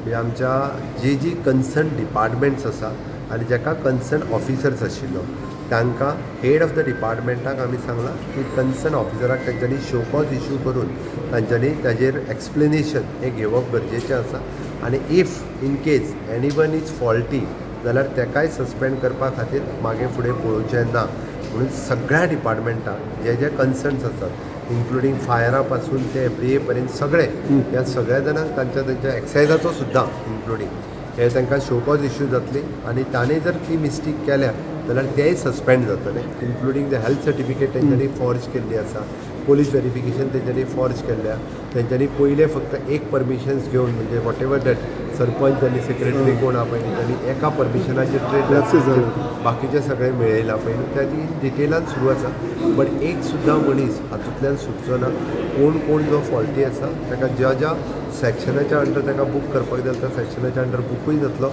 म्हणजे आमच्या जी concern departments आसा आनी जाका कन्सर्न ऑफिसर्स आशिल्लो तांकां हेड ऑफ द डिपार्टमेंटाक आमी सांगलां की कन्सर्न ऑफिसराक तांच्यांनी शो कॉज इश्यू करून तांच्यांनी ताजेर एक्सप्लेनेशन हें घेवप गरजेचें आसा आनी if in case any one is faulty जाल्यार ताकाय सस्पेंड करपा खातीर मागे फुडें पळोवचें ना म्हणून सगळ्या डिपार्टमेंटाक जे कन्सर्न्स आसात इन्क्लुडींग फायरा पासून ते एफडीए पर्यंत सगळे ह्या सगळ्या जाणांक तांच्या एक्सायजाचो सुद्दां इन्क्लुडींग हे तांकां शो कॉज इश्यू जातली आनी ताणें जर ती मिस्टेक केल्या जाल्यार तेय सस्पेंड जातले इन्क्लुडींग द हेल्थ सर्टिफिकेट तेंच्यांनी फॉर्ज केल्ली आसा पोलीस व्हेरिफिकेशन तेंच्यांनी फॉर्ज केल्ल्या तेंच्यांनी पयले फक्त एक परमिशन्स घेवन म्हणजे वॉट एवर दॅट सरपंच आनी सेक्रेटरी कोण आहा पळय त्यांनी एका परमिशनाचेर ट्रेड बाकीचे सगळे मेळयला पळय त्या ती डिटेलान सुरू आसा बट एक सुद्दां मनीस हातूंतल्यान सुटचो ना कोण कोण जो फॉल्टी आसा ताका ज्या सेक्शनाच्या अंडर ताका बूक करपाक जाय त्या सेक्शनाच्या अंडर बूकूय जातलो